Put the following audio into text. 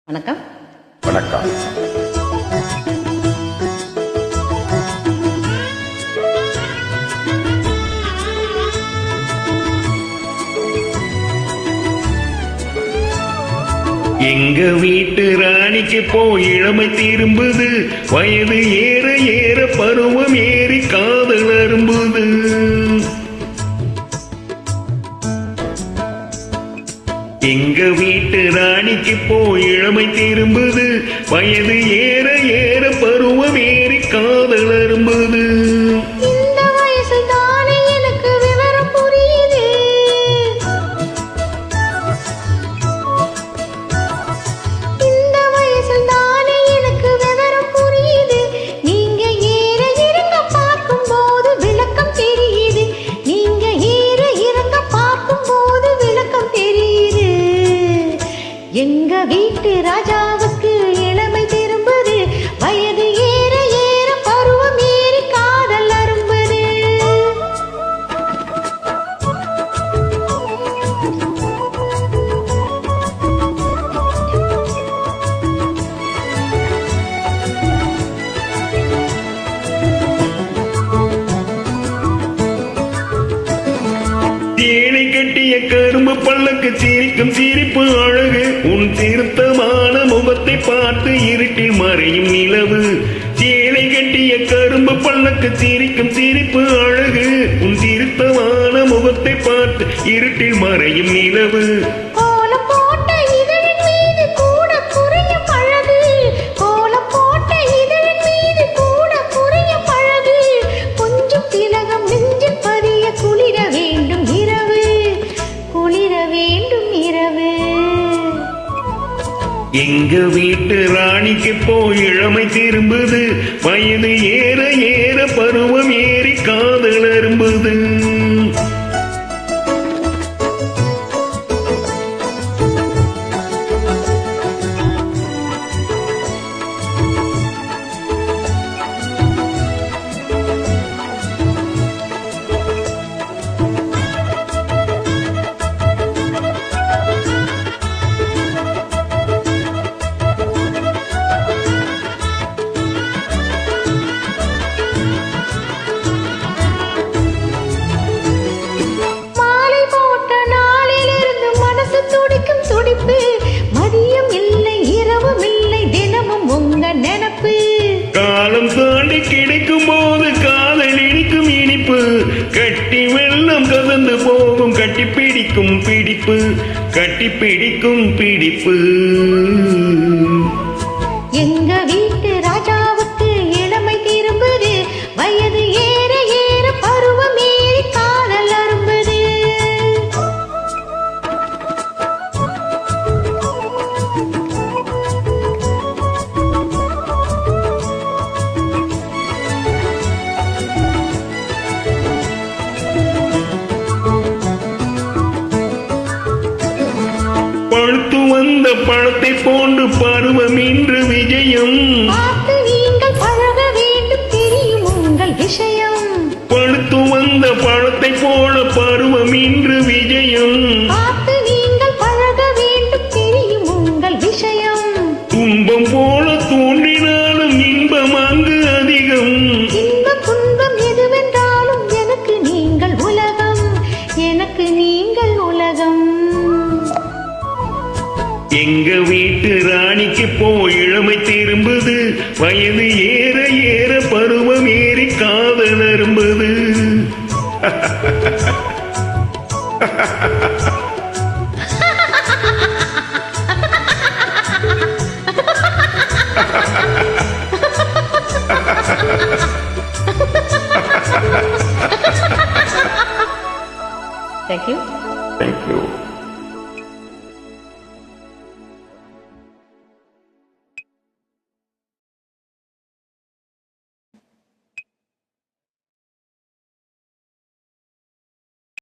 வணக்கம். வணக்கம். எங்க வீட்டு ராணிக்கு போய் இளமை திரும்புது, வயது ஏற ஏற பருவம் ஏறி காதல் அரும்புது. எங்க வீட்டு ராணிக்கு போய் இளமை திரும்புது, வயது ஏற ஏற பருவம் ஏறி காதல் அரும்புது. எங்க வீட்டு ராஜாவுக்கு இளமை திரும்புது, வயது ஏற ஏற பருவம் ஏறி காதல் அரும்புது. தேனை கட்டிய கரும்பு பல்லக்கு சிரிக்கும் சிரிப்பு அழகு, உன் திருத்தமான முகத்தை பார்த்து இருட்டில் மறையும் நிலவு. தேனை கட்டிய கரும்பு பல்லக்கு சிரிக்கும் சிரிப்பு அழகு, உன் திருத்தமான முகத்தை பார்த்து இருட்டில் மறையும் நிலவு. எங்க வீட்டு ராணிக்கு போய் இளமை திரும்புது, வயது ஏற ஏற பருவம் ஏறி காதல் அரும்புது. காலம் தாண்டி கிடைக்கும் போது காதல் இனிக்கும் இனிப்பு, கட்டி வெள்ளம் கலந்து போகும் கட்டி பிடிக்கும் பிடிப்பு, கட்டி பிடிக்கும் பிடிப்பு. எங்க வீட்டு ராஜாவுக்கு இளமை திரும்புது, வயது ஏற ஏற பருவம் ஏறி காதல் அரும்புது. பழுத்து வந்த பழத்தை போன்று பருவம் இன்று விஜயம், பார்த்து நீங்கள் பழக வேண்டும் தெரியும் உங்கள் விஷயம். பழுத்து வந்த பழத்தை போல பருவம் இன்று விஜயம், பார்த்து நீங்கள் பழக வேண்டும் தெரியும் உங்கள் விஷயம். துன்பம் போல தோன்றினாலும் இன்பம் அங்கு அதிகம், இன்பம் துன்பம் எதுவென்றாலும் எனக்கு நீங்கள் உலகம், எனக்கு நீங்கள் உலகம். எங்க வீட்டு ராணிக்கு போய் இளமை திரும்புது, வயது ஏற ஏற பருவம் ஏறி காதல் அரும்புது. Thank you. Thank you.